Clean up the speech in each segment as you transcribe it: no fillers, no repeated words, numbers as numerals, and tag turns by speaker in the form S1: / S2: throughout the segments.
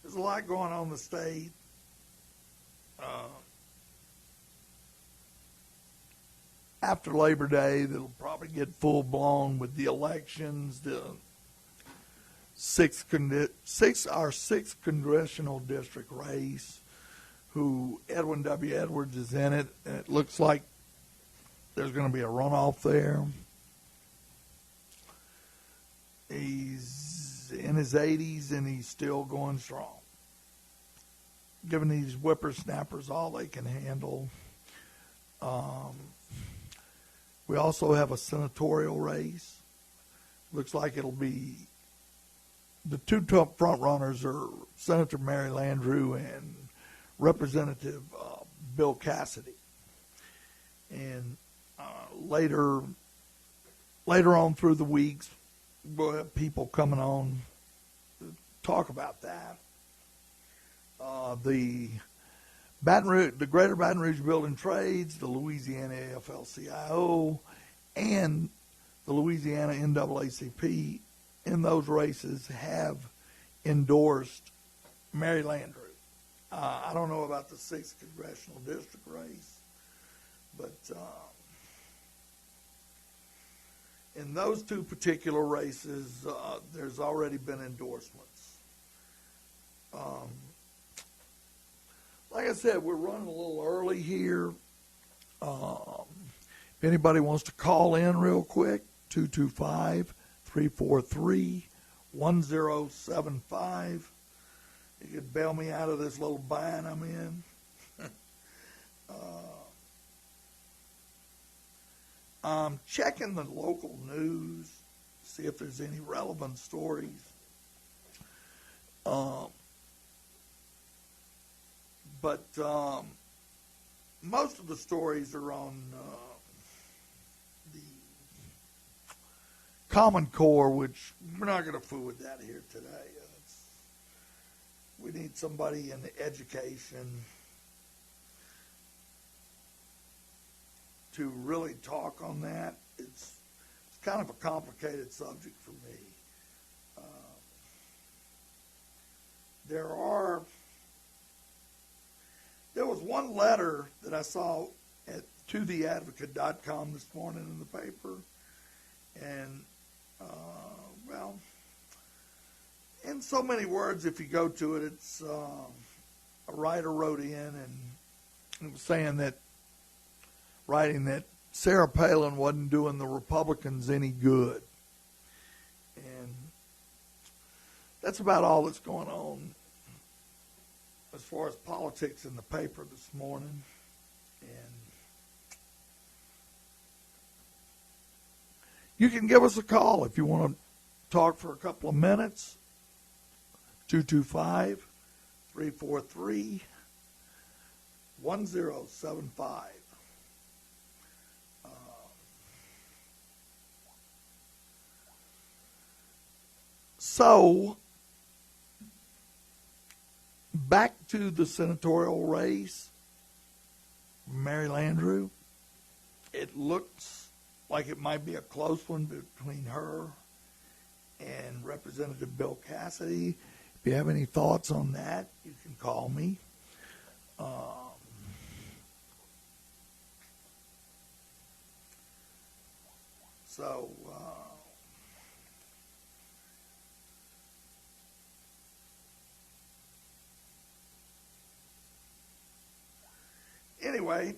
S1: there's a lot going on in the state. After Labor Day, that'll probably get full blown with the elections. Our sixth congressional district race, who Edwin W. Edwards is in it, and it looks like there's going to be a runoff there. He's in his 80s and he's still going strong, giving these whippersnappers all they can handle. We also have a senatorial race. Looks like it'll be the two top front runners are Senator Mary Landrieu and Representative Bill Cassidy. And later on through the weeks, we'll have people coming on to talk about that. The Greater Baton Rouge Building Trades, the Louisiana AFL-CIO, and the Louisiana NAACP in those races have endorsed Mary Landrieu. I don't know about the 6th Congressional District race, but in those two particular races, there's already been endorsements. Like I said, we're running a little early here. If anybody wants to call in real quick, 225-343-1075. You could bail me out of this little bind I'm in. I'm checking the local news, see if there's any relevant stories. But most of the stories are on the Common Core, which we're not going to fool with that here today. We need somebody in education to really talk on that. It's kind of a complicated subject for me. There was one letter that I saw at totheadvocate.com this morning in the paper, and in so many words, if you go to it, it's a writer wrote in and it was writing that Sarah Palin wasn't doing the Republicans any good. And that's about all that's going on as far as politics in the paper this morning. And you can give us a call if you want to talk for a couple of minutes. 225-343-1075. So, back to the senatorial race, Mary Landrieu. It looks like it might be a close one between her and Representative Bill Cassidy. If you have any thoughts on that, you can call me. Anyway,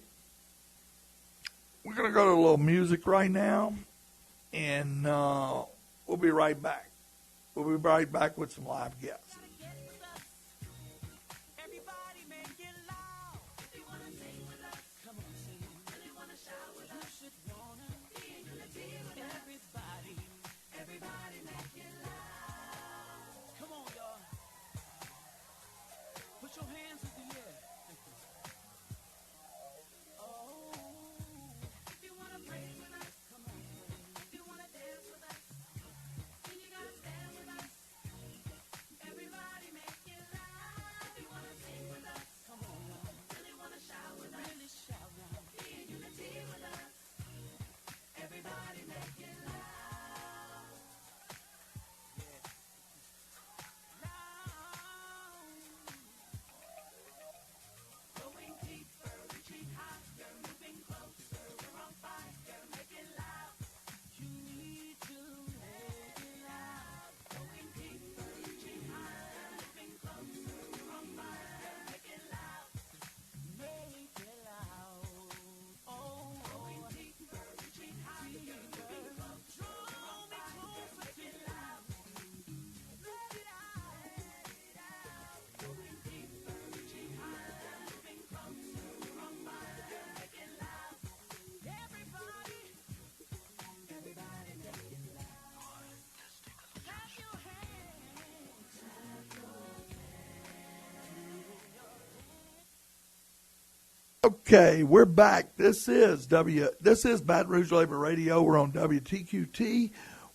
S1: we're going to go to a little music right now, and we'll be right back. We'll be right back with some live guests.
S2: Everybody
S1: Okay, we're back. This is Baton Rouge Labor Radio. We're on WTQT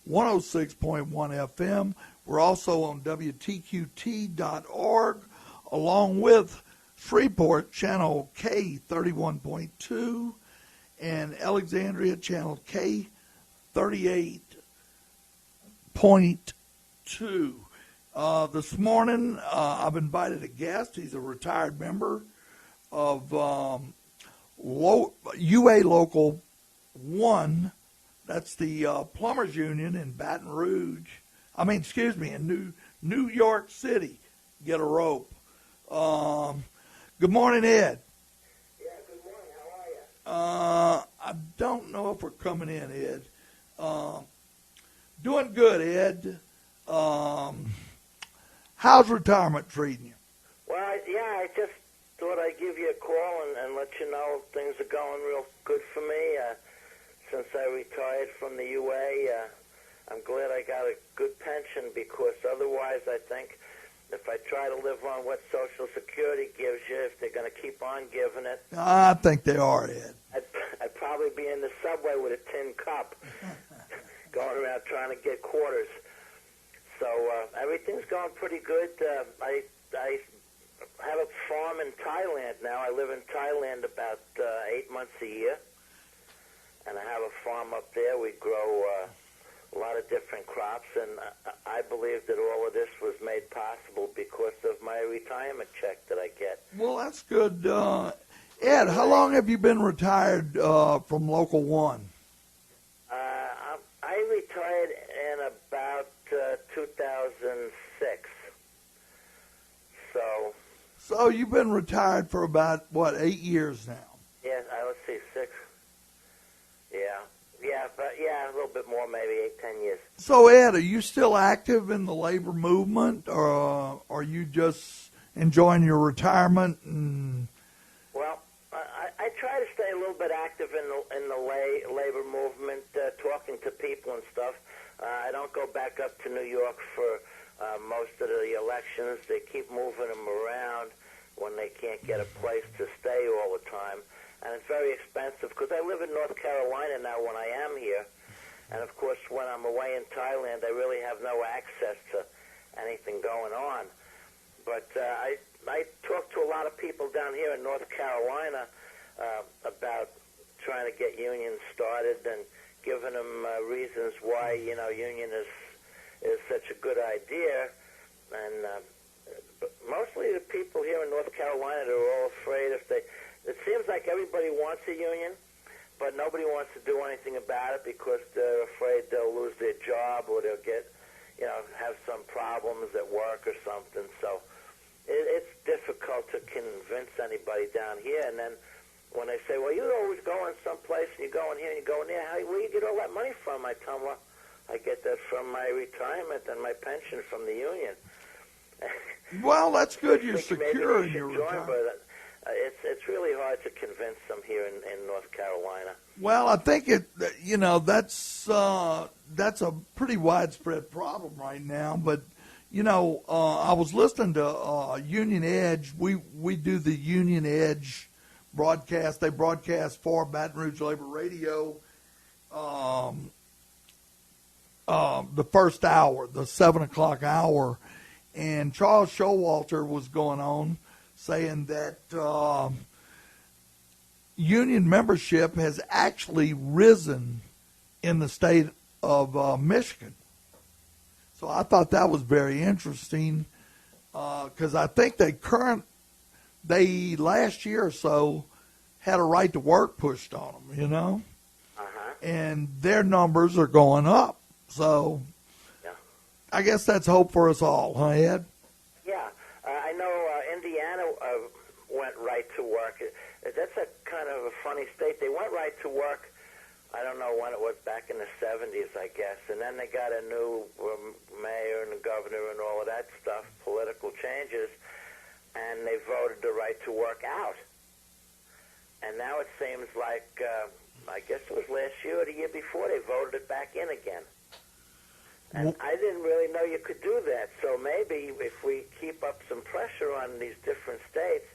S1: 106.1 FM. We're also on WTQT.org, along with Shreveport, channel K31.2, and Alexandria, channel K38.2. This morning, I've invited a guest. He's a retired member of UA Local 1. That's the Plumbers Union in Baton Rouge. In New York City. Get a rope. Good morning, Ed.
S2: Yeah, good morning. How are you?
S1: I don't know if we're coming in, Ed. Doing good, Ed. How's retirement treating you?
S2: Well, I just thought I'd give you a call and let you know things are going real good for me. Since I retired from the UA, I'm glad I got a good pension, because otherwise I think if I try to live on what Social Security gives you, if they're going to keep on giving it,
S1: I think they are, Ed.
S2: I'd probably be in the subway with a tin cup going around trying to get quarters. So everything's going pretty good. I have a farm in Thailand now. I live in Thailand about 8 months a year, and I have a farm up there. We grow a lot of different crops, and I believe that all of this was made possible because of my retirement check that I get.
S1: Well, that's good. Ed, how long have you been retired from Local 1?
S2: I retired in about 2006.
S1: So you've been retired for about, 8 years now?
S2: Yeah, let's see, 6. Yeah, a little bit more, maybe 8, 10 years.
S1: So, Ed, are you still active in the labor movement, or are you just enjoying your retirement?
S2: Well, I try to stay a little bit active in the labor movement, talking to people and stuff. I don't go back up to New York for most of the elections. They keep moving them around when they can't get a place to stay all the time. And it's very expensive, because I live in North Carolina now when I am here. And, of course, when I'm away in Thailand, I really have no access to anything going on. But I talk to a lot of people down here in North Carolina about trying to get unions started and giving them reasons why, union is such a good idea. And but mostly the people here in North Carolina, they're all afraid it seems like everybody wants a union, but nobody wants to do anything about it because they're afraid they'll lose their job, or they'll get, have some problems at work or something. So it's difficult to convince anybody down here. And then when they say, well, you're always going someplace, and you're going here and you're going there, where do you get all that money from? I tell them, well, I get that from my retirement and my pension from the union.
S1: Well, that's good. You're secure in your retirement.
S2: It's really hard to convince them here in North Carolina.
S1: Well, I think that's a pretty widespread problem right now. But I was listening to Union Edge. We do the Union Edge broadcast. They broadcast for Baton Rouge Labor Radio. The first hour, the 7 o'clock hour, and Charles Showalter was going on saying that union membership has actually risen in the state of Michigan. So I thought that was very interesting, because I think they last year or so had a right to work pushed on them,
S2: Uh-huh.
S1: And their numbers are going up. So
S2: yeah.
S1: I guess that's hope for us all, huh, Ed?
S2: Yeah. I know Indiana went right to work. That's a kind of a funny state. They went right to work, I don't know when it was, back in the 70s, I guess. And then they got a new mayor and a governor and all of that stuff, political changes, and they voted the right to work out. And now it seems like, I guess it was last year or the year before, they voted it back in again. And I didn't really know you could do that. So maybe if we keep up some pressure on these different states,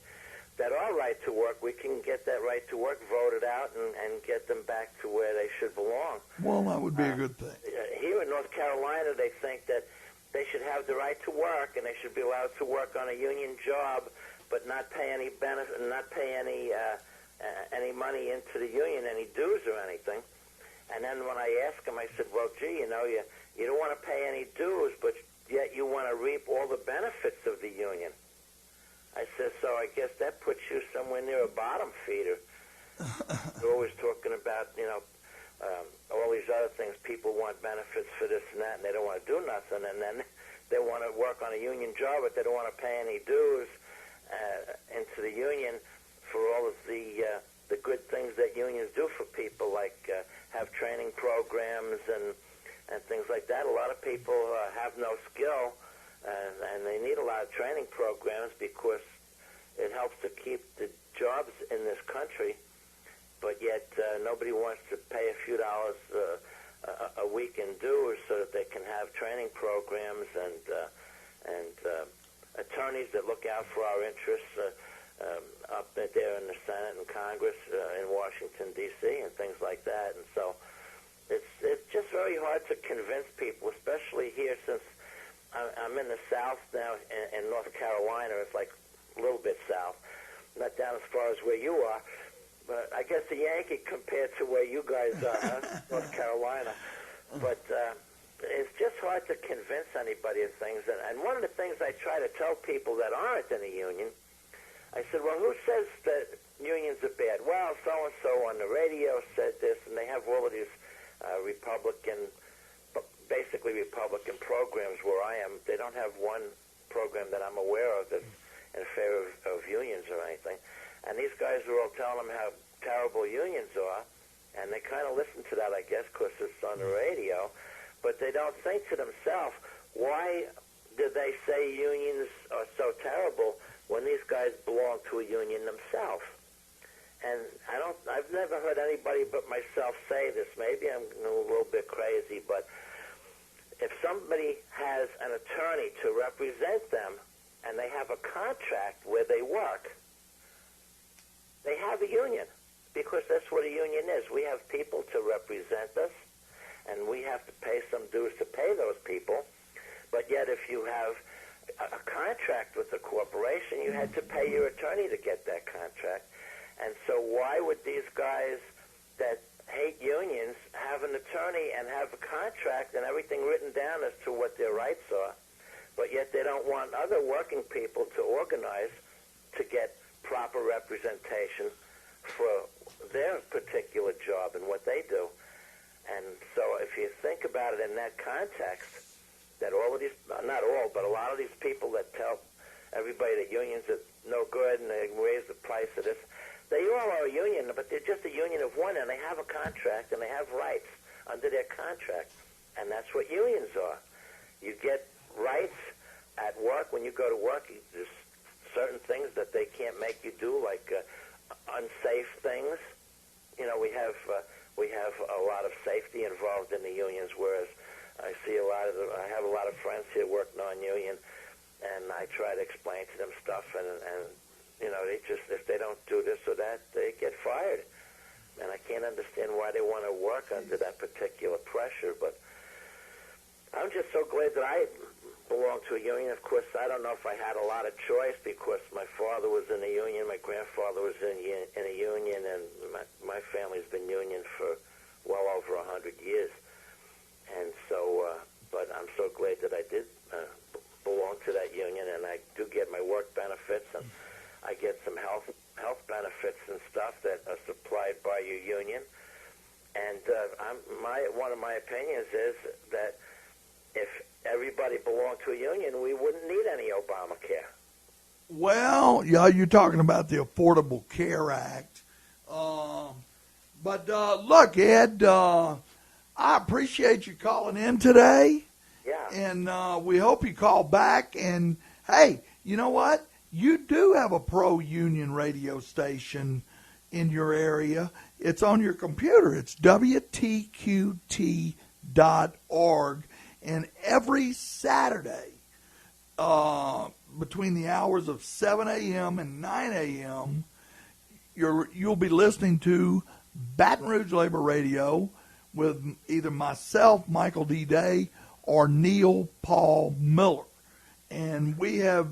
S2: that are right to work, we can get that right to work voted out and get them back to where they should belong.
S1: Well, that would be a good thing.
S2: Here in North Carolina, they think that they should have the right to work, and they should be allowed to work on a union job, but not pay any benefit, not pay any money into the union, any dues or anything. And then when I asked him, I said, well, gee, you don't want to pay any dues, but yet you want to reap all the benefits of the union. I said, so I guess that puts you somewhere near a bottom feeder. They're always talking about, all these other things. People want benefits for this and that, and they don't want to do nothing. And then they want to work on a union job, but they don't want to pay any dues into the union for all of the good things that unions do for people, like have training programs and things like that. A lot of people have no skill, and they need a lot of training programs because it helps to keep the jobs in this country. But yet nobody wants to pay a few dollars a week in dues so that they can have training programs and attorneys that look out for our interests up there in the Senate and Congress in Washington, D.C., and things like that. And so it's just very hard to convince people, especially here since I'm in the South now in North Carolina. It's like a little bit south, not down as far as where you are. But I guess a Yankee compared to where you guys are, North Carolina. But it's just hard to convince anybody of things. And one of the things I try to tell people that aren't in a union, I said, well, who says that unions are bad? Well, so-and-so on the radio said this, and they have all of these basically Republican programs where I am. They don't have one program that I'm aware of that's in favor of unions or anything. And these guys are all telling them how terrible unions are, and they kind of listen to that, I guess, because it's on the radio. But they don't think to themselves, why did they say unions are so terrible when these guys belong to a union themselves? And I've never heard anybody but myself say this. Maybe I'm a little bit crazy, but if somebody has an attorney to represent them and they have a contract where they work, they have a union, because that's what a union is. We have people to represent us, and we have to pay some dues to pay those people. But yet if you have a contract with the corporation, you had to pay your attorney to get that contract. And so why would these guys that hate unions have an attorney and have a contract and everything written down as to what their rights are, but yet they don't want other working people to organize to get proper representation for their particular job and what they do? And so if you think about it in that context, that all of these, not all, but a lot of these people that tell everybody that unions are no good and they raise the price of this, they all are a union, but they're just a union of one, and they have a contract and they have rights under their contract. And that's what unions are. You get rights at work. When you go to work, there's certain things that they can't make you do, like unsafe things. We have a lot of safety involved in the unions, whereas I have a lot of friends here work non-union, and I try to explain to them stuff, and they just, if they don't do this or that, they get fired. And I can't understand why they want to work under that particular pressure, but I'm just so glad that I belong to a union. Of course, I don't know if I had a lot of choice, because my father was in a union, my grandfather was in a union, and my family's been union for well over 100 years. And so, but I'm so glad that I did belong to that union, and I do get my work benefits, and I get some health benefits and stuff that are supplied by your union. And one of my opinions is that if everybody belonged to a union, we wouldn't need any Obamacare.
S1: Well, yeah, you're talking about the Affordable Care Act. But look, Ed, I appreciate you calling in today.
S2: Yeah.
S1: And we hope you call back. And, hey, you know what? You do have a pro-union radio station in your area. It's on your computer. It's WTQT.org. And every Saturday between the hours of 7 a.m. and 9 a.m., you'll be listening to Baton Rouge Labor Radio with either myself, Michael D. Day, or Neil Paul Miller. And we have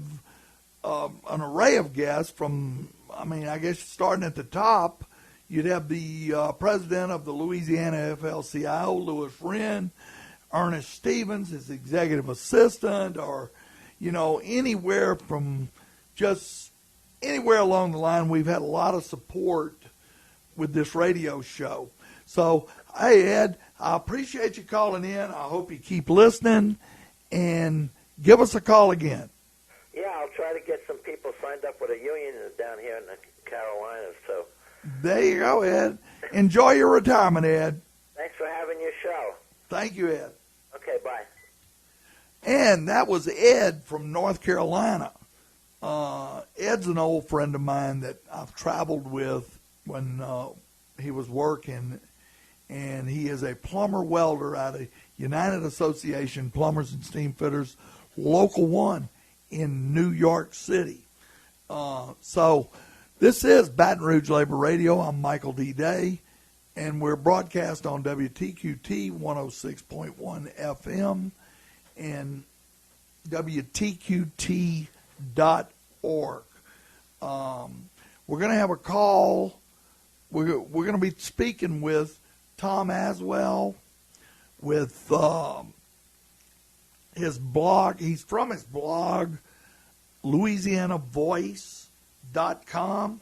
S1: an array of guests from, I guess starting at the top, you'd have the president of the Louisiana AFL-CIO, Louis Wren, Ernest Stevens, his executive assistant, or, anywhere from just anywhere along the line. We've had a lot of support with this radio show. So, hey, Ed, I appreciate you calling in. I hope you keep listening, and give us a call again.
S2: Yeah, I'll try to get some people signed up with a union down here in the Carolinas. So
S1: there you go, Ed. Enjoy your retirement, Ed.
S2: Thanks for having your show.
S1: Thank you, Ed.
S2: Okay, bye.
S1: And that was Ed from North Carolina. Ed's an old friend of mine that I've traveled with when he was working, and he is a plumber welder out of United Association Plumbers and Steamfitters, Local 1 in New York City. So this is Baton Rouge Labor Radio. I'm Michael D. Day, and we're broadcast on WTQT 106.1 FM and WTQT.org. We're going to have a call. We're going to be speaking with Tom Aswell with his blog. He's from his blog, LouisianaVoice.com.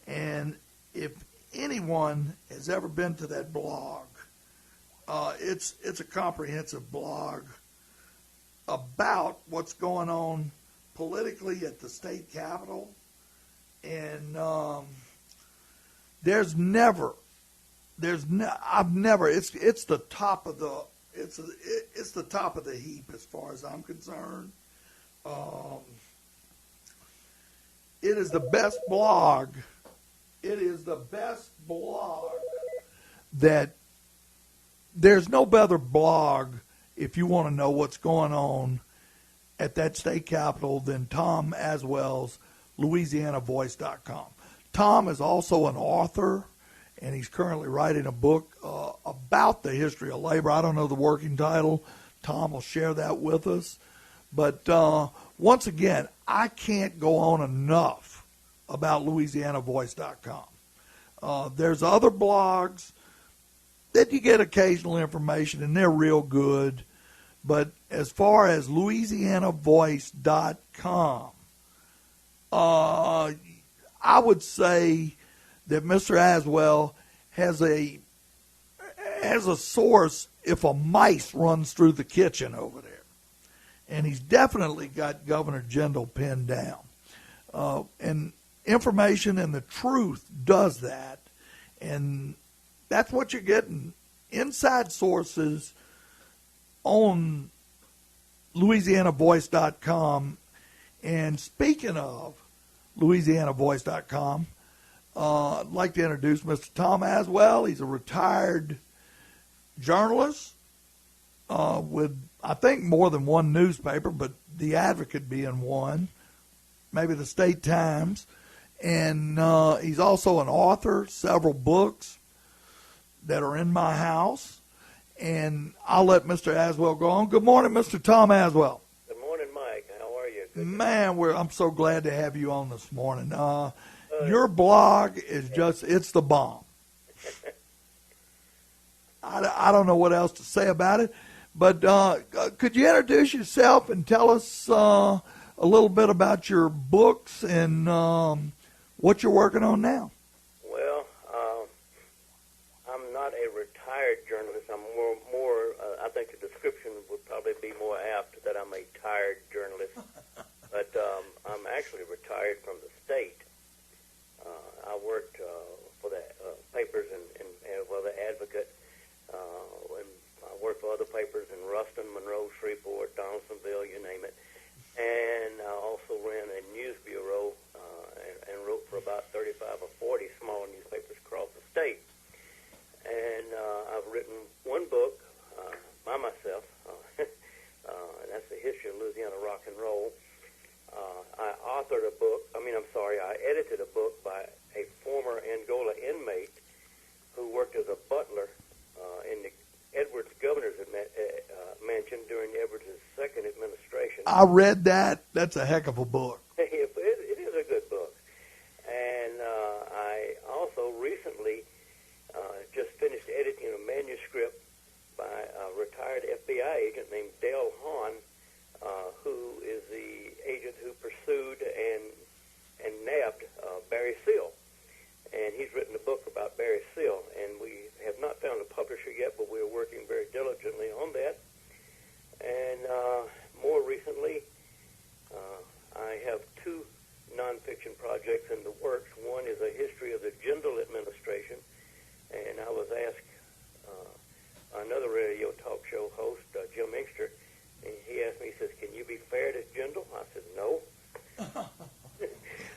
S1: And if anyone has ever been to that blog, it's a comprehensive blog about what's going on politically at the state capitol. And it's the top of the it's the top of the heap as far as I'm concerned. It is the best blog. It is the best blog that there's no better blog if you want to know what's going on at that state capitol than Tom Aswell's LouisianaVoice.com. Tom is also an author, and he's currently writing a book about the history of labor. I don't know the working title. Tom will share that with us. But once again, I can't go on enough about LouisianaVoice.com. There's other blogs that you get occasional information, and they're real good. But as far as LouisianaVoice.com, I would say that Mr. Aswell has a source if a mice runs through the kitchen over there. And he's definitely got Governor Jindal pinned down. And information and the truth does that. And that's what you're getting. Inside sources on LouisianaVoice.com. And speaking of LouisianaVoice.com, I'd like to introduce Mr. Tom Aswell. He's a retired journalist with, I think, more than one newspaper, but The Advocate being one, maybe the State Times. And he's also an author, several books that are in my house. And I'll let Mr. Aswell go on. Good morning, Mr. Tom Aswell.
S2: Good morning, Mike. How are you? Good.
S1: Man, I'm so glad to have you on this morning. Your blog is it's the bomb. I don't know what else to say about it, but could you introduce yourself and tell us a little bit about your books and what you're working on now?
S2: Well, I'm not a retired journalist. I'm more I think the description would probably be more apt that I'm a tired journalist. But I'm actually retired from the state. I worked for the papers and the Advocate. And I worked for other papers in Ruston, Monroe, Shreveport, Donaldsonville, you name it. And I also ran a news bureau and wrote for about 35 or 40 small newspapers across the state. And I've written one book by myself. And that's the history of Louisiana
S3: Louisiana rock and roll. I edited a book by a former Angola inmate who worked as a butler in the Edwards governor's mansion during Edwards' second administration.
S1: I read that. That's a heck of a book.
S3: It is a good book. And I also recently just finished editing a manuscript by a retired FBI agent named Dale Hahn, who is the agent who pursued and nabbed Barry Seal. And he's written a book about Barry Seal, and we have not found a publisher yet, but we are working very diligently on that. And more recently, I have two nonfiction projects in the works. One is a history of the Jindal administration, and I was asked, another radio talk show host, Jim Inkster, and he asked me, he says, can you be fair to Jindal? I said, no.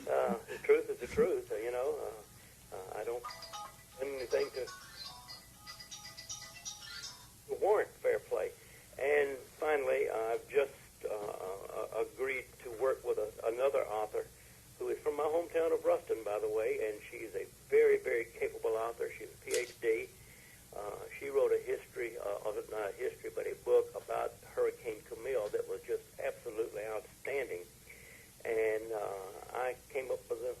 S3: The truth is the truth, I don't do anything to warrant fair play. And finally, I've just agreed to work with another author who is from my hometown of Ruston, by the way, and she's a very, very capable author. She's a Ph.D. She wrote a history, not a history, but a book about Hurricane Camille that was just absolutely outstanding. And I came up with a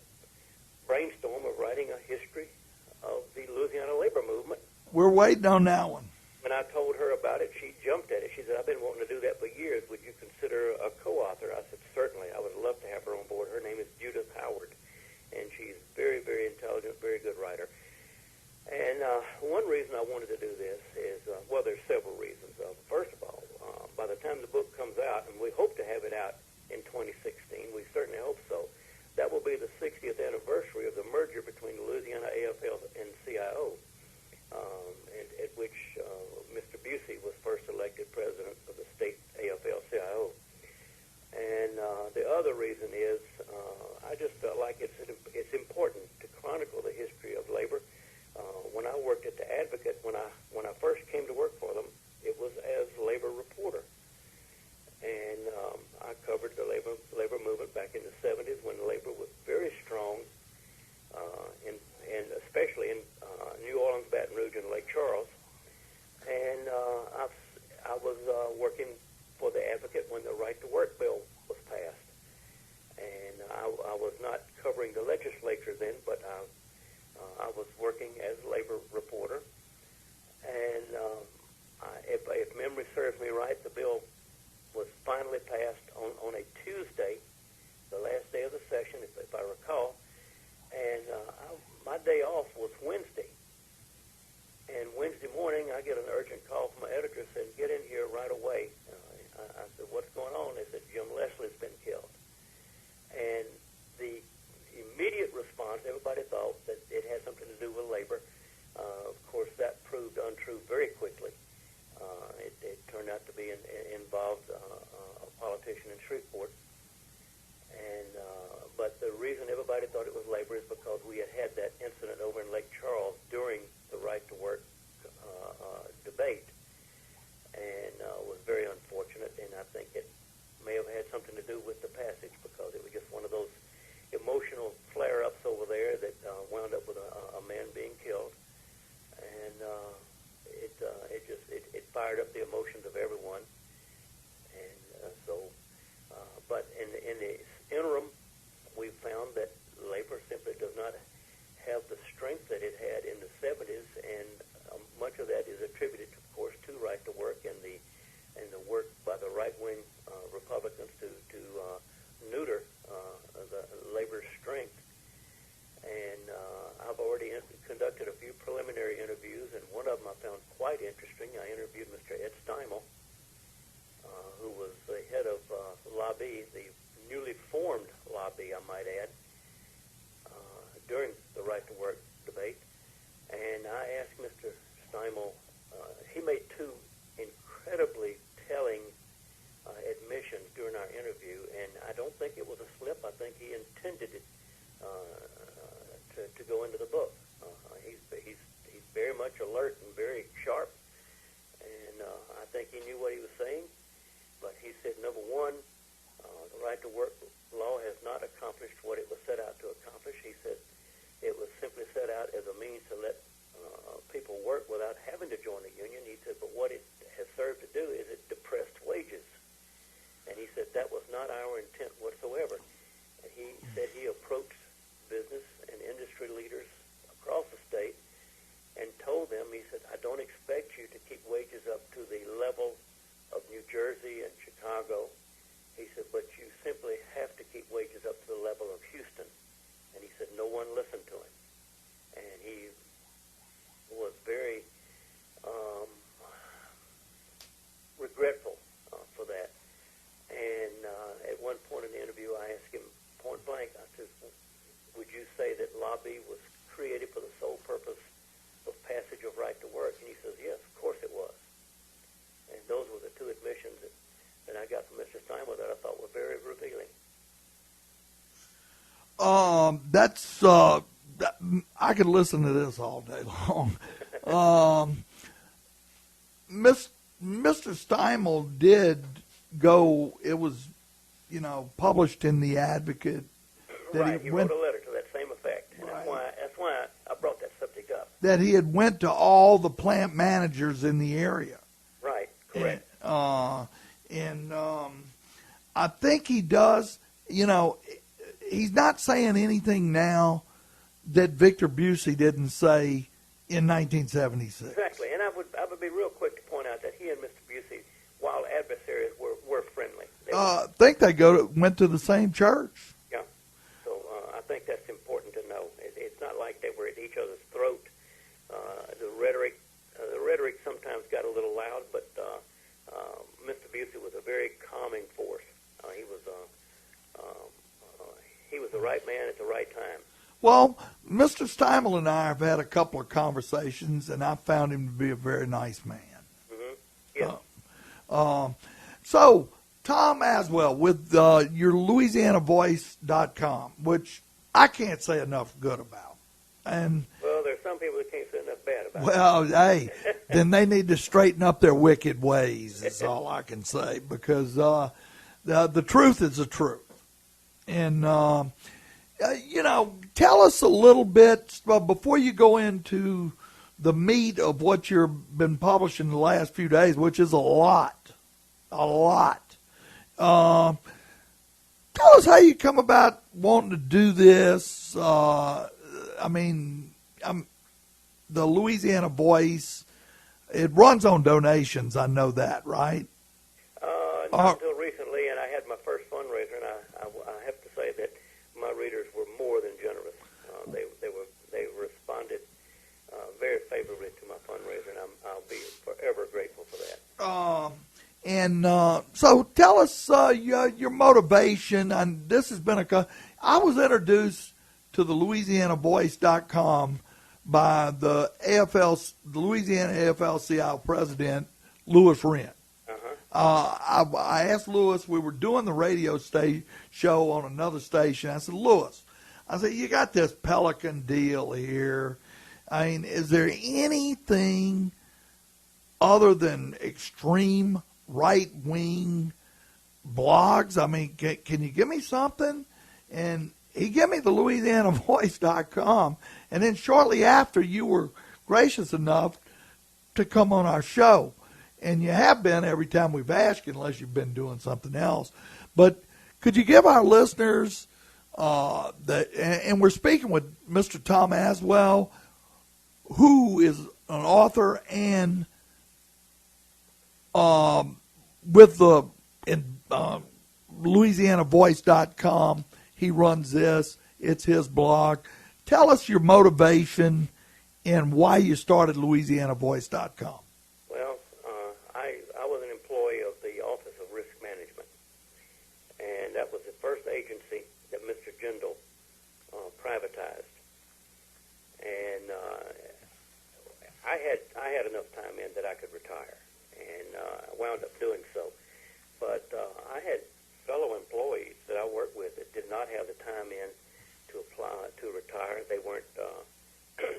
S3: brainstorm of writing a history of the Louisiana labor movement.
S1: We're waiting on that one.
S3: When I told her about it, she jumped at it. She said, I've been wanting to do that for years. Would you consider a co-author? I said, certainly. I would love to have her on board. Her name is Judith Howard, and she's very, very intelligent, very good writer. And one reason I wanted to do this is, there's several reasons. First of all, by the time the book comes out, and we hope to have it out in 2016, we certainly hope so, that will be the 60th anniversary of the merger between Louisiana AFL and CIO, at which Mr. Busey was first elected president of the state AFL-CIO. And the other reason is I just felt like it's important to chronicle the history of labor. When I worked at the Advocate, when I first came to work for them, it was as labor reporter. And I covered the labor movement back in the 70s when labor was very strong, and especially in New Orleans, Baton Rouge, and Lake Charles. And I was working for the Advocate when the Right to Work bill was passed. And I was not covering the legislature then, but I was working as a labor reporter. And if memory serves me right, the bill was finally passed on a Tuesday, the last day of the session, if I recall. And my day off was Wednesday. And Wednesday morning, I get an urgent call from my editor saying, get in here right away. I said, what's going on? They said, Jim Leslie's been killed. And the immediate response, everybody thought that it had something to do with labor. Of course, that proved untrue very quickly. It turned out to be involved a politician in Shreveport. And but the reason everybody thought it was labor is because we had that incident over in Lake Charles during the Right to Work debate, and was very unfortunate. And I think it may have had something to do with the passage because it was just one of those emotional flare-ups over there that wound up with a man being killed, and it fired up the emotions of everyone. And but in the interim, we found that labor simply does not have the strength that it had in the 70s, and much of that is attributed, of course, to Right to Work and the work by the right-wing Republicans to neuter the labor's strength. And I've already conducted a few preliminary interviews, and one of them I found quite interesting. I interviewed Mr. Ed Steimel, who was the head of lobby, the newly formed lobby, I might add, during the Right to Work debate. And I asked Mr. Steimel, he made two incredibly telling admissions during our interview, and I don't think it was a slip. I think he intended it to go into the book. He's very much alert and very sharp, and I think he knew what he was saying. But he said, number one, right-to-work law has not accomplished what it was set out to accomplish. He said it was simply set out as a means to let people work without having to join a union. He said, but what it has served to do is it depressed wages. And he said that was not our intent whatsoever. And he said he approached business and industry leaders across the state and told them, he said, I don't expect you to keep wages up to the level of New Jersey and Chicago. He said, but you simply have to keep wages up to the level of Houston. And he said no one listened to him. And he was very regretful for that. And at one point in the interview, I asked him point blank, I said, would you say that lobby was created for the sole purpose of passage of right to work? And he says, yes, of course it was. And those were the two admissions that I got from Mr. Steinwell that I thought were very revealing.
S1: I could listen to this all day long. Mr. Steinwell did go, it was, published in the Advocate.
S3: Right, he wrote a letter to that same effect. And
S1: right.
S3: that's why I brought that subject up.
S1: That he had went to all the plant managers in the area.
S3: Right, correct.
S1: And I think he does, he's not saying anything now that Victor Busey didn't say in 1976.
S3: Exactly, and I would be real quick to point out that he and Mr. Busey, while adversaries, were friendly.
S1: I think they went to the same church.
S3: Yeah, so I think that's important to know. It's not like they were at each other's throat. The rhetoric sometimes got a little loud, but Mr. Busey was a very calming force. He was the right man at the right time.
S1: Well, Mr. Steinwell and I have had a couple of conversations, and I found him to be a very nice man.
S3: Mm-hmm. Yeah.
S1: So, Tom Aswell with your LouisianaVoice.com, which I can't say enough good about. And
S3: well, there's some people that can't say enough bad about it.
S1: Well, hey, then they need to straighten up their wicked ways, is all I can say, because the truth is the truth. And, tell us a little bit, before you go into the meat of what you've been publishing the last few days, which is a lot. Tell us how you come about wanting to do this. The Louisiana Voice, it runs on donations, I know that, right?
S3: Not until recently, and I had my first fundraiser, and I have to say that my readers were more than generous. They responded very favorably to my fundraiser, and I'll be forever grateful for that.
S1: So tell us your motivation, and this has been I was introduced to the LouisianaVoice.com by the Louisiana AFL-CIO president, Louis Wren. I asked Louis, we were doing the radio show on another station. I said, Louis, you got this Pelican deal here. Is there anything other than extreme right-wing blogs? Can you give me something? And he gave me the LouisianaVoice.com. And then shortly after, you were gracious enough to come on our show. And you have been every time we've asked you, unless you've been doing something else. But could you give our listeners, and we're speaking with Mr. Tom Aswell, who is an author and with the LouisianaVoice.com, he runs this. It's his blog. Tell us your motivation and why you started LouisianaVoice.com.
S3: Well, I was an employee of the Office of Risk Management, and that was the first agency that Mr. Jindal privatized. And I had enough time in that I could retire, and I wound up doing so. But I had fellow employees that I worked with that did not have the time in to apply to retire. They weren't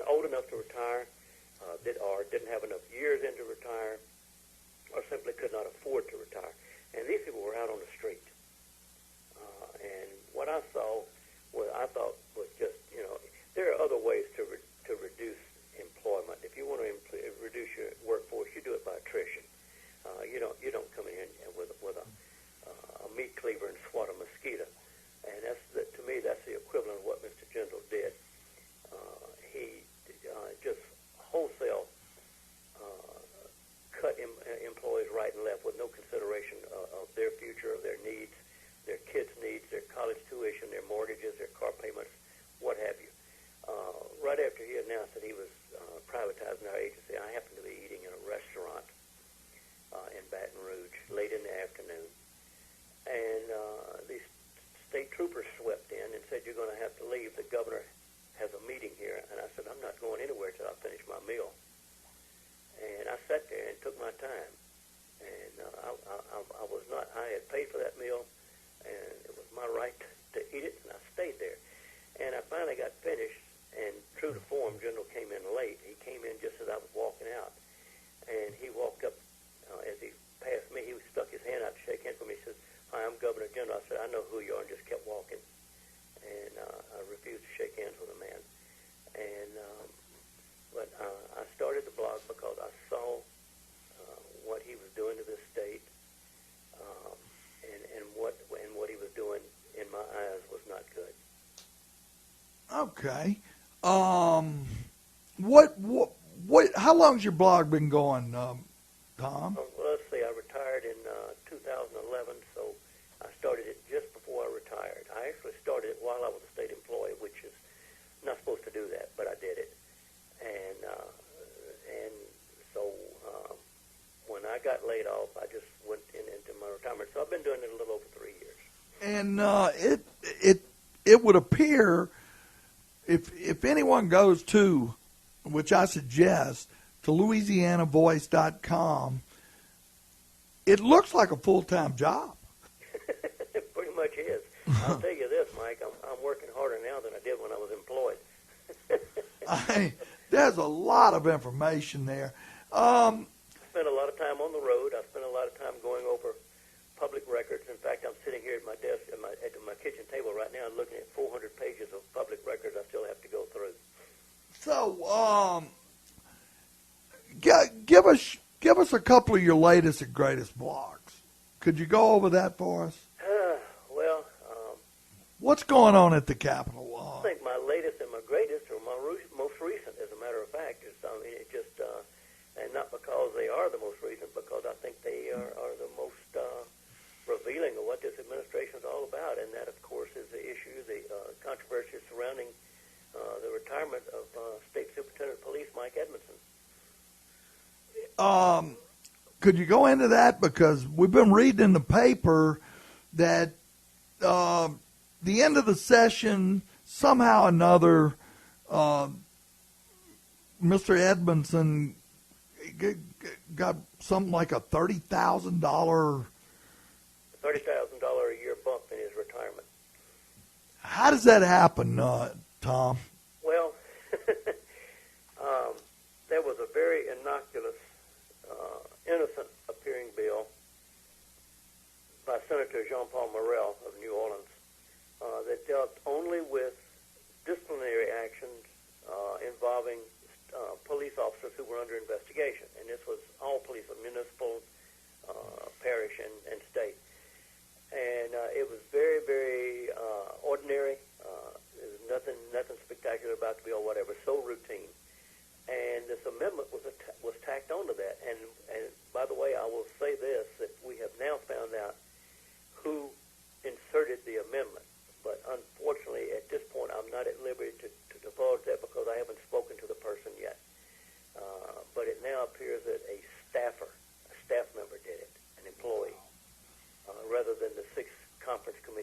S3: old enough to retire, or didn't have enough years in and swat a mosquito. And to me, that's the equivalent of what Mr. Jindal did. He just wholesale cut employees right and left with no consideration of their future, of their needs, their kids' needs, their college tuition, their mortgages, their car payments, what have you. Right after he announced that he was privatizing our agency, I happened to be eating in a restaurant in Baton Rouge late in the afternoon. And these state troopers swept in and said, "You're going to have to leave. The governor has a meeting here." And I said, "I'm not going anywhere till I finish my meal." And I sat there and took my time. And I was not, I had paid for that meal, and it was my right to eat it, and I stayed there. And I finally got finished, and true to form, General came in late. He came in just as I was walking out. And he walked up, as he passed me, he stuck his hand out to shake hands with me. He said, "Hi, I'm Governor Jindal." I said, "I know who you are," and just kept walking. And I refused to shake hands with a man. And but I started the blog because I saw what he was doing to this state, and what he was doing in my eyes was not good.
S1: Okay. How long's your blog been going, Tom?
S3: Well, let's see. I retired in 2011, so I started it just before I retired. I actually started it while I was a state employee, which is not supposed to do that, but I did it. And so when I got laid off, I just went into my retirement. So I've been doing it a little over 3 years.
S1: And it would appear, if anyone goes to, which I suggest, to LouisianaVoice.com, it looks like a full-time job.
S3: It pretty much is. I'll tell you this, Mike, I'm working harder now than I did when I was employed.
S1: There's a lot of information there.
S3: I spent a lot of time on the road. I spent a lot of time going over public records. In fact, I'm sitting here at my desk at my kitchen table right now and looking at 400 pages of public records I still have to go through.
S1: So, give us a couple of your latest and greatest blogs. Could you go over that for us?
S3: Well,
S1: what's going on at the Capitol?
S3: I think my latest and my greatest are my most recent, as a matter of fact. And not because they are the most recent, because I think they are the most revealing of what this administration is all about. And that, of course, is the issue, the controversy surrounding the retirement of State Superintendent of Police Mike Edmondson.
S1: Could you go into that? Because we've been reading in the paper that the end of the session, somehow or another, Mr. Edmondson got something like a $30,000
S3: $30,000 a year bump in his retirement.
S1: How does that happen, Tom?
S3: Well, there was a very innocuous, innocent-appearing bill by Senator Jean-Paul Morel of New Orleans that dealt only with disciplinary actions involving police officers who were under investigation. And this was all police, municipal, parish, and state. And it was very, very ordinary. There was nothing spectacular about the bill, whatever, so routine. And this amendment was tacked onto that. And by the way, I will say this, that we have now found out who inserted the amendment. But unfortunately, at this point, I'm not at liberty to divulge that because I haven't spoken to the person yet. But it now appears that a staff member did it, an employee, rather than the 6 conference committee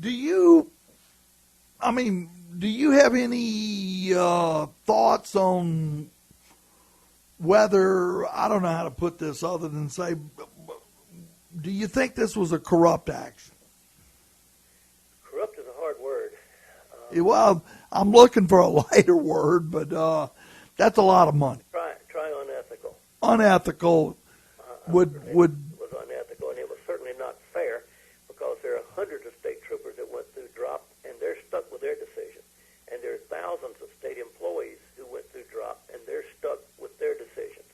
S1: Do you? I mean, do you have any thoughts on whether, I don't know how to put this other than say, do you think this was a corrupt action?
S3: Corrupt is a hard word.
S1: Well, I'm looking for a lighter word, but that's a lot of money.
S3: Try unethical.
S1: Unethical would
S3: It was unethical, and it was certainly not fair, because there are hundreds of state troopers that went through drop, and they're stuck with their decision. And there are thousands of state employees who went through drop, and they're stuck with their decisions.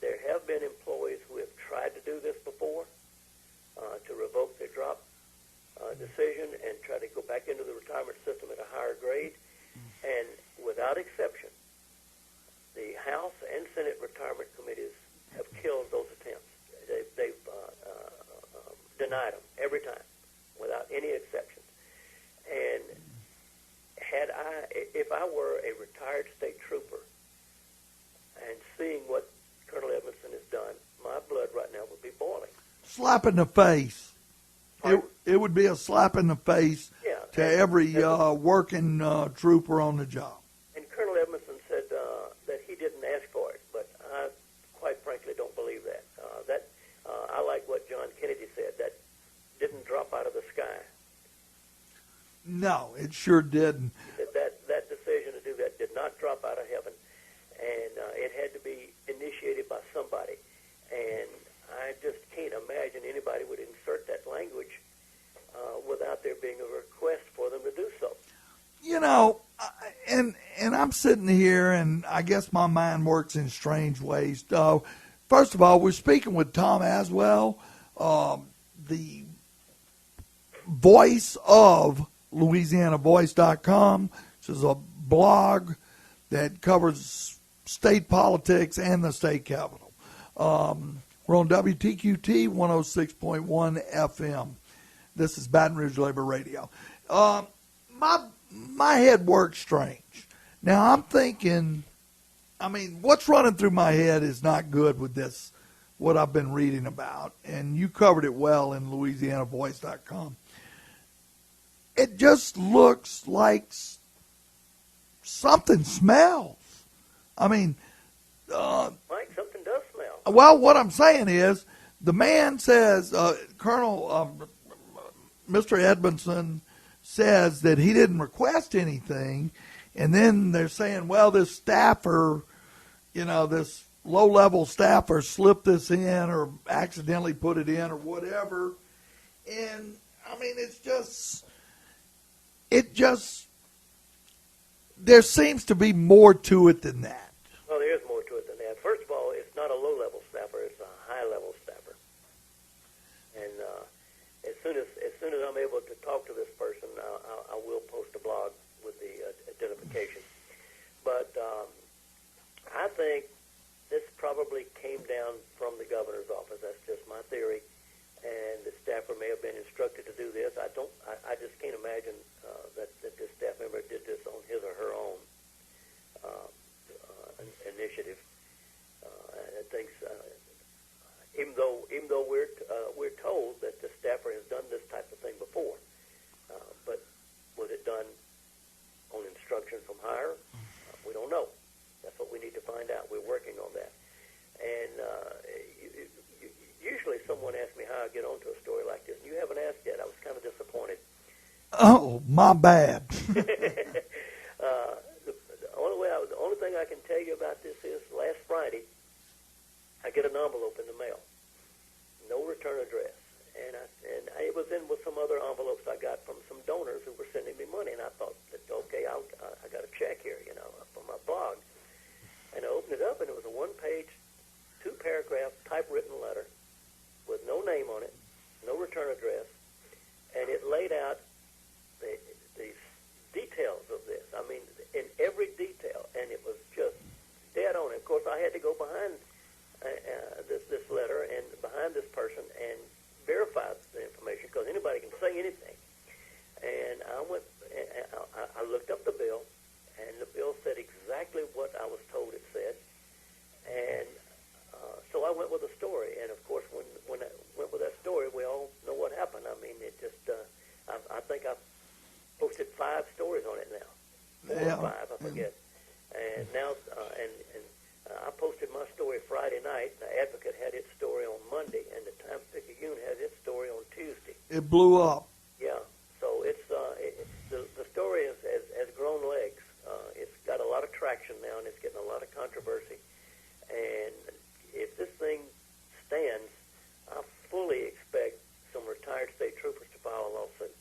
S3: There have been employees who have tried to do this before, to revoke their drop decision and try to go back into the retirement system at a higher grade. And without exception, the House and Senate retirement committees have killed those attempts. They've denied them every time, without any exceptions. And if I were a retired state trooper and seeing what Colonel Edmondson has done, my blood right now would be boiling.
S1: slap in the face. It would be a slap in the face to every working trooper on the job.
S3: And Colonel Edmondson said that he didn't ask for it, but I quite frankly don't believe that. I like what John Kennedy said, that didn't drop out of the sky.
S1: No, it sure didn't.
S3: That decision to do that did not drop out of heaven, and it had to be initiated by somebody. And I just can't imagine anybody would insert that language without there being a request for them to do so.
S1: You know, and I'm sitting here, and I guess my mind works in strange ways. First of all, we're speaking with Tom Aswell, the voice of LouisianaVoice.com, which is a blog that covers state politics and the state capitol. We're on WTQT 106.1 FM. This is Baton Rouge Labor Radio. My head works strange. Now, I'm thinking, I mean, what's running through my head is not good with this, what I've been reading about, and you covered it well in LouisianaVoice.com. It just looks like something smells. I mean,
S3: Mike, something does smell.
S1: well, what I'm saying is, the man says, Mr. Edmondson says that he didn't request anything, and then they're saying, well, this staffer, this low-level staffer slipped this in or accidentally put it in or whatever. And, I mean, there seems to be more to it than that.
S3: Well, there is more to it than that. First of all, it's not a low-level staffer; it's a high-level staffer. And as soon as I'm able to talk to this person, I will post a blog with the identification. But I think this probably came down from the governor's office. That's just my theory. And the staffer may have been instructed to do this. I just can't imagine that this staff member did this on his or her own initiative. I think, even though we're told that the staffer has done this type of thing before, but was it done on instruction from higher? We don't know. That's what we need to find out. We're working on that. And usually someone asks me how I get onto a story like this, and you haven't asked yet. I was kind of disappointed.
S1: Oh, my bad.
S3: The only thing I can tell you about this is last Friday, I get an envelope in the mail, no return address, and it was in with some other envelopes I got from some donors who were sending me money, and I thought that okay, I got a check here, from my blog, and I opened it up, and it was a one-page, 2-paragraph typewritten letter with no name on it, no return address, and it laid out the details of this. I mean, in every detail, and it was just dead on. Of course, I had to go behind this letter and behind this person and verify the information, because anybody can say anything. And I looked up the bill, and the bill said exactly what I was told it said. And so I went with a story, and of course, when I went with that story, we all know what happened. I mean, it just I think I've posted 5 stories on it now. 4 or 5, I forget. And now, I posted my story Friday night. The Advocate had its story on Monday, and the Times-Picayune has its story on Tuesday.
S1: It blew up.
S3: Yeah, so it's the story has grown legs. It's got a lot of traction now, and it's getting a lot of controversy. And if this thing stands, I fully expect some retired state troopers to file a lawsuit,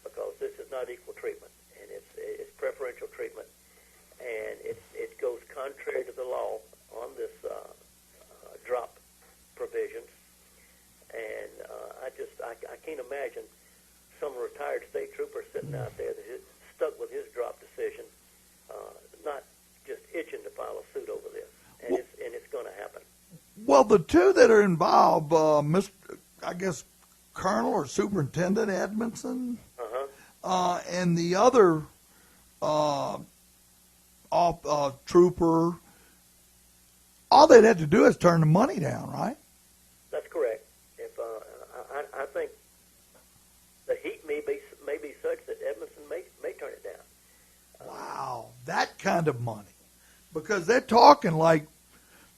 S3: because this is not equal treatment, and it's preferential treatment, and it goes contrary to the law on this drop provisions. And I can't imagine some retired state trooper sitting out there that is stuck with his drop decision, not just itching to file a suit over this, and it's going to happen.
S1: Well, the two that are involved, Mr. I guess Colonel or Superintendent Edmondson, and the other trooper, all they'd have to do is turn the money down, right?
S3: That's correct. If I think the heat may be such that Edmondson may turn it down.
S1: Wow, that kind of money, because they're talking like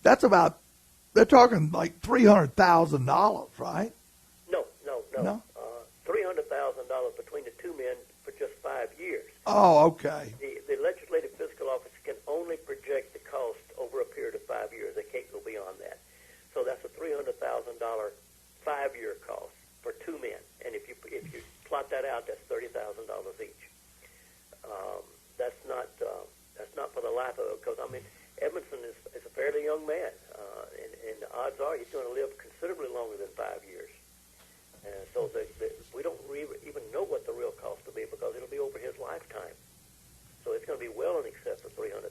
S1: $300,000, right?
S3: No.
S1: No?
S3: $300,000 between the two men for just 5 years.
S1: Oh, okay.
S3: The Legislative Fiscal Office can only project the cost over a period of 5 years. They can't go beyond that. So that's a $300,000 5-year cost for two men. And if you plot that out, that's $30,000 each. That's not for the life of it, because I mean, Edmondson is a fairly young man, and the odds are he's going to live considerably longer than 5 years. And so we don't even know what the real cost will be, because it'll be over his lifetime. So it's going to be well in excess of $300,000.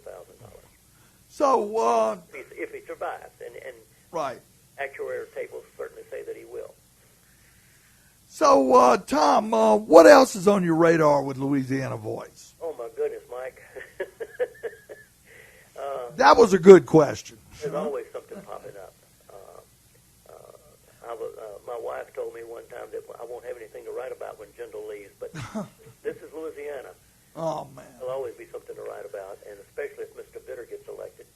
S1: So
S3: if he survives, and
S1: right,
S3: actuarial tables certainly say that he will.
S1: So Tom, what else is on your radar with Louisiana Voice?
S3: Oh my goodness, Mike.
S1: That was a good question.
S3: There's always something popping up. My wife told me one time that I won't have anything to write about when Jindal leaves, but this is Louisiana.
S1: Oh, man.
S3: There'll always be something to write about, and especially if Mr. Bitter gets elected.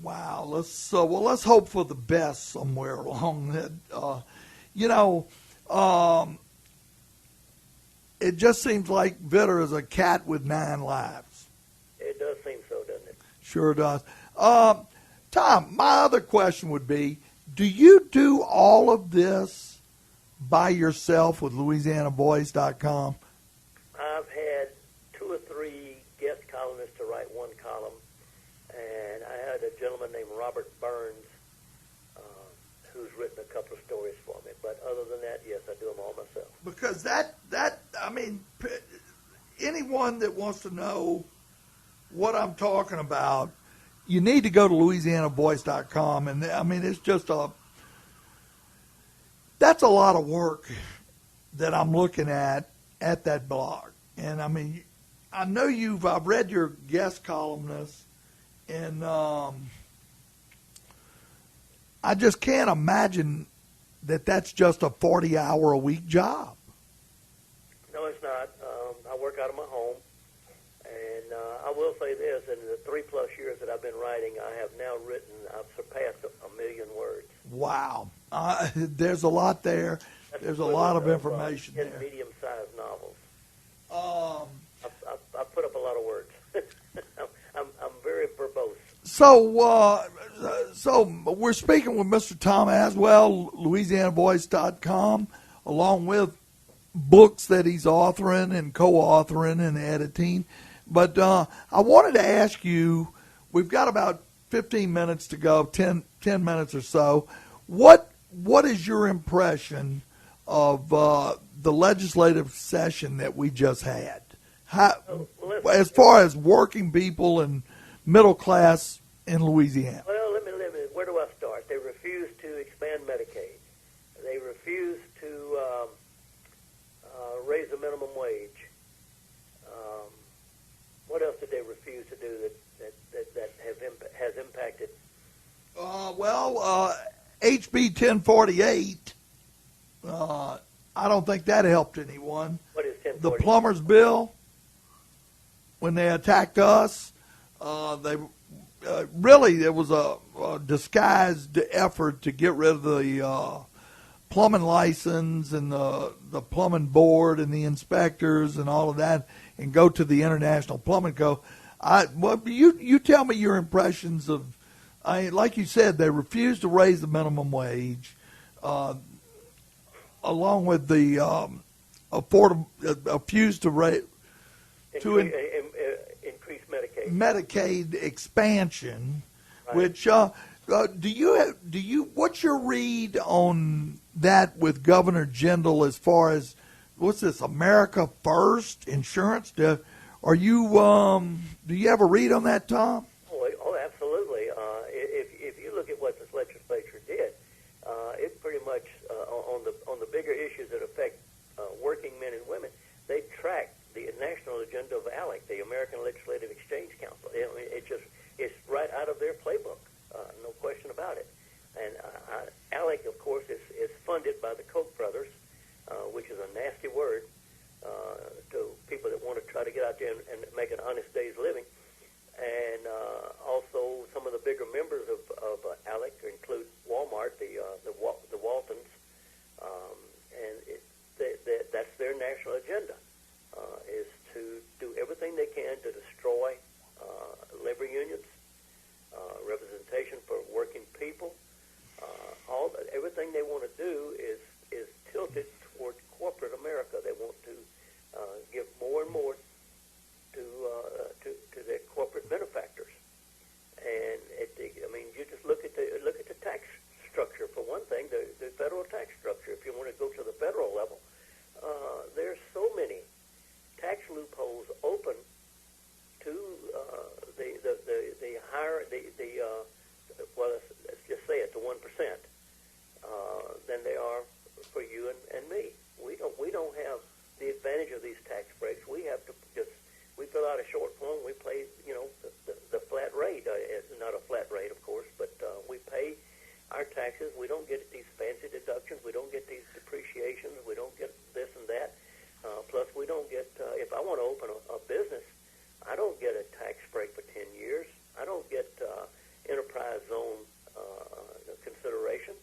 S1: Wow. Let's hope for the best somewhere along that. It just seems like Vitter is a cat with 9 lives.
S3: It does seem so, doesn't it?
S1: Sure does. Tom, my other question would be, do you do all of this by yourself with LouisianaVoice.com?
S3: I've had 2 or 3 guest columnists to write one column, and I had a gentleman named Robert Burns who's written a couple of stories for me. But other than that, yes, I do them all myself.
S1: Because anyone that wants to know what I'm talking about, you need to go to LouisianaVoice.com, and it's just that's a lot of work that I'm looking at that blog. And I know I've read your guest columnist, and I just can't imagine that that's just a 40-hour-a-week job.
S3: No, it's not. I work out of my home, and I will say this: in the 3+ years that I've been writing, I've surpassed 1 million words.
S1: Wow. There's a lot there. There's a lot of information there.
S3: 10 medium-sized novels. I put up a lot of words. I'm very verbose.
S1: So we're speaking with Mr. Tom Aswell, LouisianaVoice.com, along with books that he's authoring and co-authoring and editing. But I wanted to ask you, we've got about 15 minutes to go, 10 minutes or so. What is your impression of the legislative session that we just had? As far as working people and middle class in Louisiana?
S3: Well, let me. Where do I start? They refused to expand Medicaid. They refused to raise the minimum wage. What else did they refuse to do that has impacted? HB 1048. I
S1: I don't think that helped anyone.
S3: What is
S1: The
S3: 1040?
S1: plumbers bill, when they attacked us, they really, it was a disguised effort to get rid of the plumbing license and the plumbing board and the inspectors and all of that, and go to the International Plumbing Code. Well, you tell me your impressions of. Like you said, they refused to raise the minimum wage, along with the refused to raise
S3: increase Medicaid.
S1: Medicaid expansion,
S3: Right.
S1: which what's your read on that with Governor Jindal as far as what's this America First insurance? Do you have a read on that, Tom?
S3: Oh, absolutely. If you look at what this legislature did, it pretty much on the bigger issues that affect working men and women, they tracked the national agenda of ALEC, the American Legislative Exchange Council. It's right out of their playbook, no question about it. And ALEC, of course, is funded by the Koch brothers, which is a nasty word to people that want to try to get out there and make an honest day's living. And also some of the bigger members of ALEC include Walmart, the Waltons, and that's their national agenda, is to do everything they can to destroy labor unions, representation for working people. Everything they want to do is tilted toward corporate America. They want to give more and more to their corporate benefactors, and you just look at the tax structure for one thing, the federal tax structure. If you want to go to the federal level, there's so many tax loopholes open to the higher well, let's just say it, the 1%, than they are for you and me. We don't have the advantage of these tax breaks. We have to we fill out a short form. We pay, the flat rate. Not a flat rate, of course, but we pay our taxes. We don't get these fancy deductions. We don't get these depreciations. We don't get this and that. Plus, we don't get, if I want to open a business, I don't get a tax break for 10 years. I don't get enterprise zone consideration.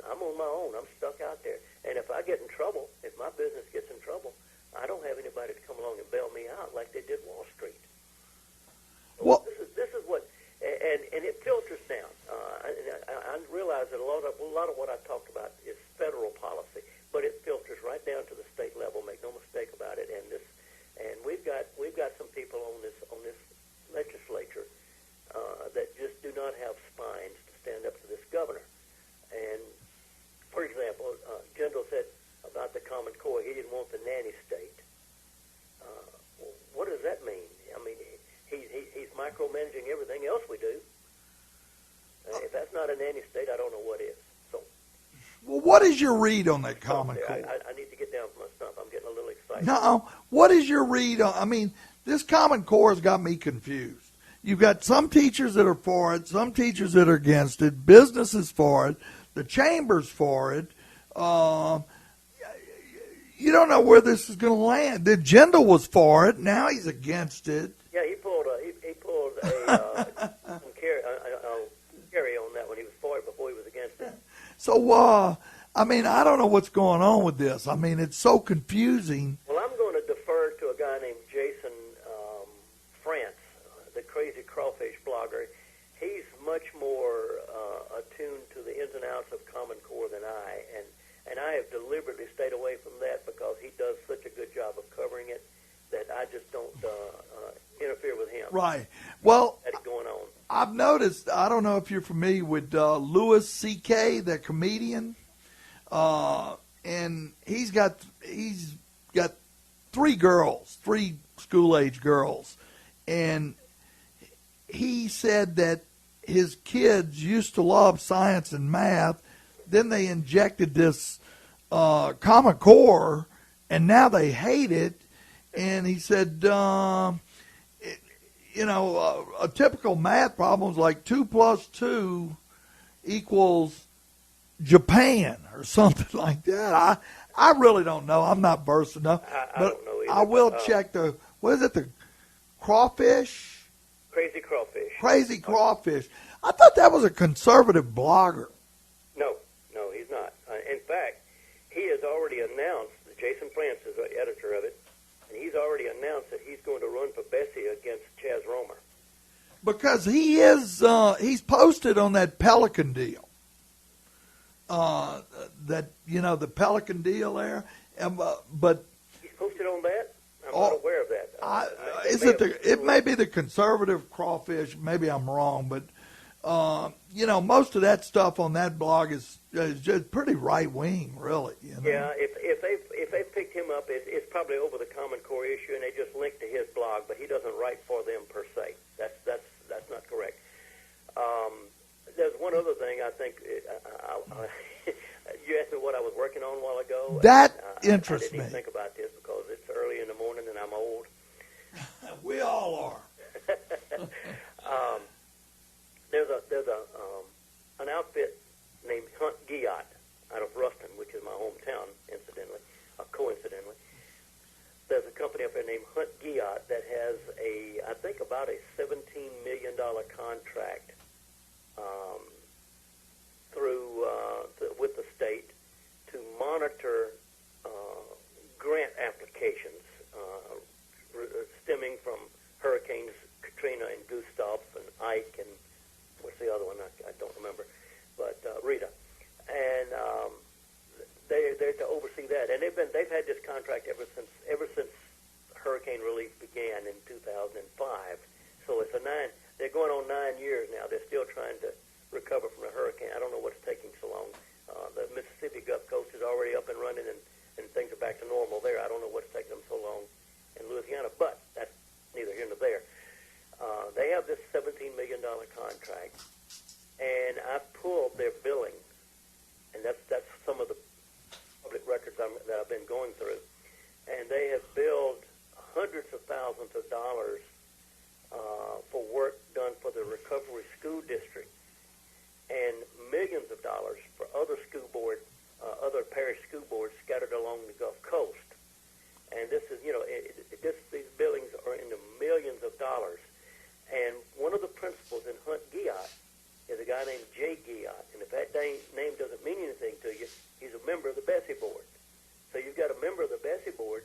S3: I'm on my own. I'm stuck out there. And if I get in trouble, if my business gets in trouble, I don't have anybody to come along and bail me out like they did Wall Street. So
S1: Well,
S3: this is what, and it filters down. I realize that a lot of what I talked about is federal policy, but it filters right down to the state level. Make no mistake about it. And we've got some people on this legislature that just do not have spines to stand up to this governor. And for example, Jindal said about the Common Core, he didn't want the nanny state. What does that mean? I mean, he's micromanaging everything else we do. If that's not a nanny state, I don't know what is. So,
S1: well, what is your read on that Common Core?
S3: I need to get down from my stump. I'm getting a little excited.
S1: No, what is your read on? I mean, this Common Core has got me confused. You've got some teachers that are for it, some teachers that are against it, businesses for it, the chamber's for it. You don't know where this is going to land. The Jindal was for it. Now he's against it.
S3: Yeah, he pulled a carry on that when he was for it before he was against it.
S1: So, I mean, I don't know what's going on with this. I mean, it's so confusing.
S3: Well, I'm going to defer to a guy named Jason France, the crazy crawfish blogger. He's much more attuned to the ins and outs of Common Core than I, and I have deliberately stayed away from that because he does such a good job of covering it that I just don't interfere with him.
S1: Right. Well,
S3: That's going on.
S1: I've noticed, I don't know if you're familiar with Louis C.K., the comedian, and he's got 3 school-age girls, and he said that his kids used to love science and math, then they injected this Common Core, and now they hate it, and he said, a typical math problem is like 2 + 2 equals Japan or something like that. I really don't know. I'm not versed enough.
S3: I
S1: but
S3: don't know either.
S1: I will check what is it, the crawfish?
S3: Crazy Crawfish.
S1: Crazy Crawfish. I thought that was a conservative blogger.
S3: No, he's not. In fact, he has already announced, Jason France is the editor of it, and he's already announced that he's going to run for Bessie against Chaz Romer.
S1: Because he's posted on that Pelican deal. The Pelican deal there. But
S3: He's posted on that? I'm not aware of that.
S1: It may be the conservative crawfish. Maybe I'm wrong, but most of that stuff on that blog is just pretty right wing, really.
S3: Yeah, if they picked him up, it's probably over the Common Core issue, and they just linked to his blog, but he doesn't write for them per se. That's not correct. There's one other thing I think. You asked me what I was working on a while ago.
S1: That interests me.
S3: I didn't even think about this because it's early in the morning and I'm old.
S1: We all are.
S3: There's an outfit named Hunt Giat out of Ruston, which is my hometown, coincidentally. There's a company up there named Hunt Giat that has I think about a $17 million contract with the state to monitor grant applications stemming from hurricanes Katrina and Gustav and Ike and what's the other one? I don't remember, but Rita, and they're to oversee that. And they've had this contract ever since hurricane relief began in 2005. So they're going on 9 years now. They're still trying to recover from the hurricane. I don't know what's taking so long. The Mississippi Gulf Coast is already up and running, and things are back to normal there. I don't know what's taking them so long in Louisiana, but that's neither here nor there. They have this $17 million contract, and I pulled their billing, and that's some of the public records that I've been going through, and they have billed hundreds of thousands of dollars for work done for the Recovery School District, and millions of dollars for other other parish school boards scattered along the Gulf Coast. And this is, these billings are in the millions of dollars. And one of the principals in Hunt Giat is a guy named Jay Giat. And if that name doesn't mean anything to you, he's a member of the Bessie Board. So you've got a member of the Bessie Board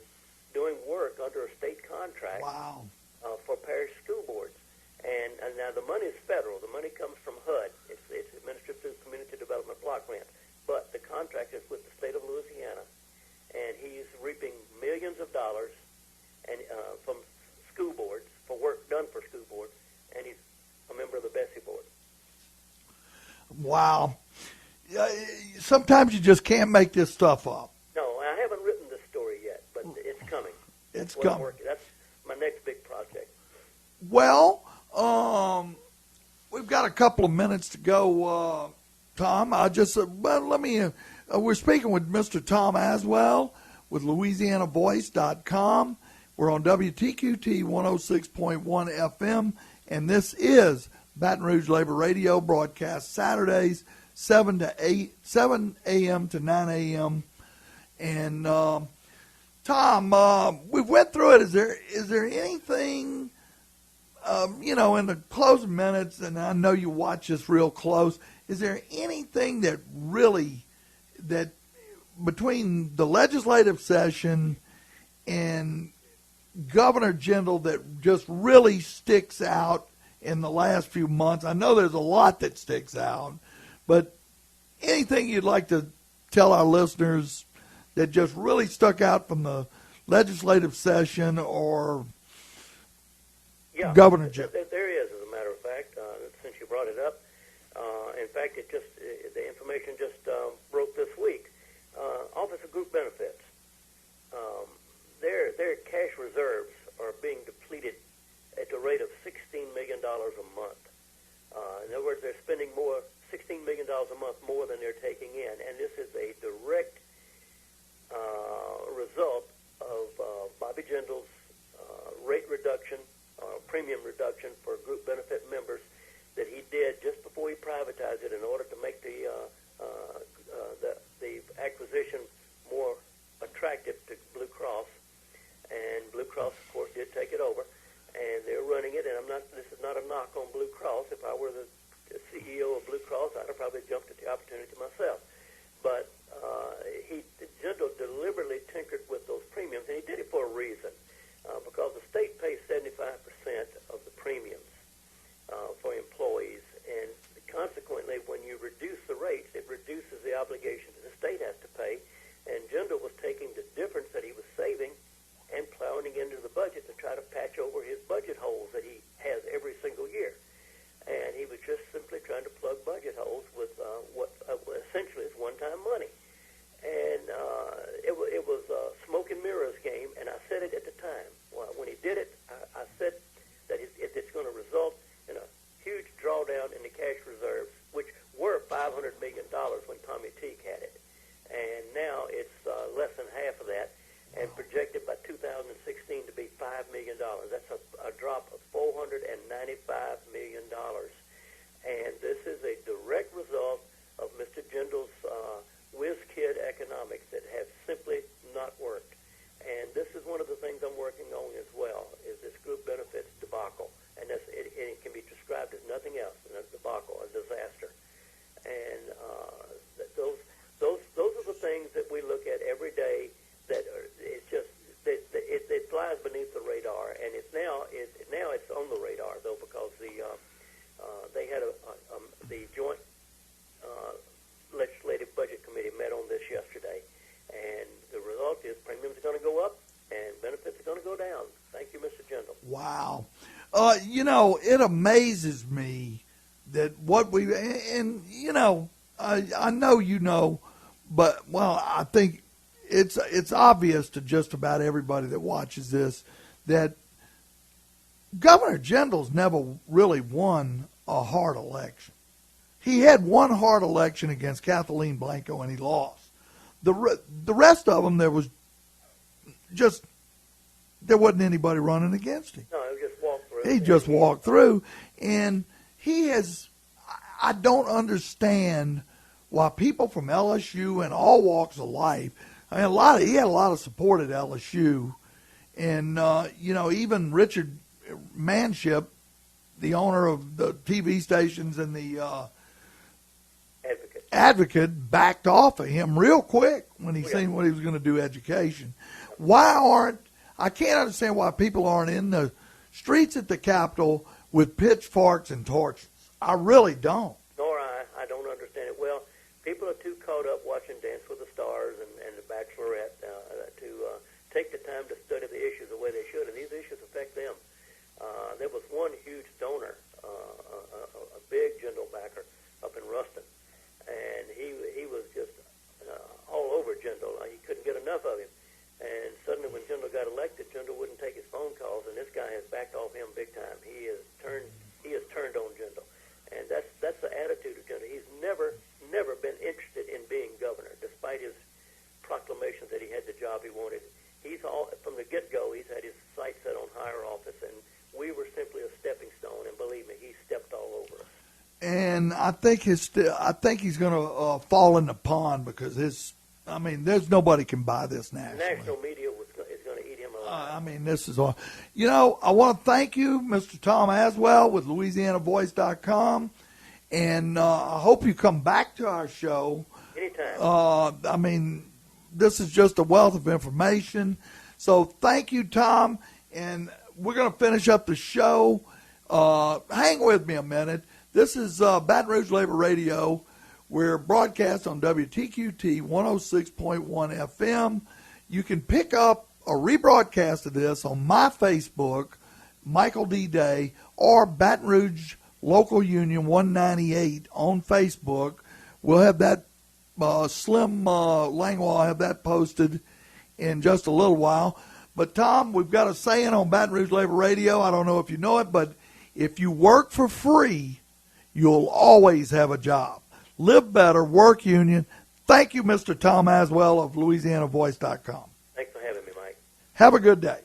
S3: doing work under a state contract.
S1: Wow.
S3: For parish school boards. And now the money is federal. The money comes from HUD. It's administered through Community Development Block Grant. But the contract is with the state of Louisiana, and he's reaping millions of dollars and from school boards for work done for school boards, and he's a member of the Bessie Board.
S1: Wow. Sometimes you just can't make this stuff up.
S3: No, I haven't written this story yet, but it's coming.
S1: It's coming.
S3: That's my next big project.
S1: Well, we've got a couple of minutes to go, Tom. We're speaking with Mr. Tom Aswell with LouisianaVoice.com. We're on WTQT 106.1 FM, and this is Baton Rouge Labor Radio, broadcast Saturdays, 7 a.m. to 9 a.m. And, Tom, we went through it. Is there anything, in the closing minutes, and I know you watch this real close, is there anything that between the legislative session and Governor Jindal that just really sticks out in the last few months? I know there's a lot that sticks out, but anything you'd like to tell our listeners that just really stuck out from the legislative session or Governor Jindal?
S3: There is, as a matter of fact, since you brought it up. In fact, the information just broke this week. Office of Group Benefits. Their cash reserves are being depleted at the rate of $16 million a month. In other words, they're spending $16 million a month more than they're taking in, and this is a direct result of Bobby Jindal's rate reduction, premium reduction for group benefit members that he did just before he privatized it in order to make the this is not a knock on Blue Cross. If I were the CEO of Blue Cross, I'd have probably jumped at the opportunity myself. But Jindal deliberately tinkered with those premiums, and he did it for a reason, because the state pays 75% of the premiums for employees, and consequently, when you reduce the rates, it reduces the obligation that the state has to pay. And Jindal was taking the difference that he was saving and plowing it into the budget to try to patch over his budget holes that he has every single year. And he was just simply trying to plug budget holes with what essentially is one-time money. And it was a smoke and mirrors game, and I said it at the time. Well, when he did it, I said that it's going to result in a huge drawdown in the cash reserves, which were $500 million when Tommy Teague had it. And now it's less than half of that, and projected by 2016 to be $5 million. That's a drop of $495 million. And this is a direct result of Mr. Jindal's whiz-kid economics that have simply not worked. And this is one of the things I'm working on as well, is this group benefits debacle. And it can be described as nothing else than a debacle, a disaster. And those are the things that we look at every day that it's just it flies beneath the radar, and it's now it's on the radar though, because they had the joint legislative budget committee met on this yesterday, and the result is premiums are going to go up and benefits are going to go down. Thank you, Mr. Jindal.
S1: Wow. It amazes me that what we, and, I know, but, well, I think it's obvious to just about everybody that watches this that Governor Jindal's never really won a hard election. He had one hard election against Kathleen Blanco, and he lost. The rest of them, there wasn't anybody running against him.
S3: No, he just walked through.
S1: He just walked through, and I don't understand why people from LSU and all walks of life, he had a lot of support at LSU, and, even Richard Manship, the owner of the TV stations and the Advocate, backed off of him real quick when he seen what he was going to do education. I can't understand why people aren't in the streets at the Capitol with pitchforks and torches. I really don't.
S3: Nor I don't understand it. Well, people are too caught up watching Dance with the Stars and The Bachelorette to take the time to study the issues the way they should, and these issues affect them. There was one huge donor, a big Jindal backer up in Ruston, and he was just all over Jindal. He couldn't get enough of him. And suddenly when Jindal got elected, Jindal wouldn't take his phone calls, and this guy has backed off him big time. He has turned on Jindal. And that's the attitude of Jindal. He's never been interested in being governor, despite his proclamations that he had the job he wanted. From the get-go, he's had his sights set on higher office, and we were simply a stepping stone, and believe me, he stepped all over us.
S1: And I think he's going to fall in the pond because there's nobody can buy this nationally.
S3: National media is going to eat him alive.
S1: This is all. I want to thank you, Mr. Tom Aswell with LouisianaVoice.com, and I hope you come back to our show.
S3: Anytime.
S1: This is just a wealth of information. So thank you, Tom, and we're going to finish up the show. Hang with me a minute. This is Baton Rouge Labor Radio. We're broadcast on WTQT 106.1 FM. You can pick up a rebroadcast of this on my Facebook, Michael D. Day, or Baton Rouge Local Union 198 on Facebook. We'll have that Slim Langwell, I'll have that posted in just a little while. But, Tom, we've got a saying on Baton Rouge Labor Radio. I don't know if you know it, but if you work for free, you'll always have a job. Live better, work union. Thank you, Mr. Tom Aswell of LouisianaVoice.com.
S3: Thanks for having me, Mike.
S1: Have a good day.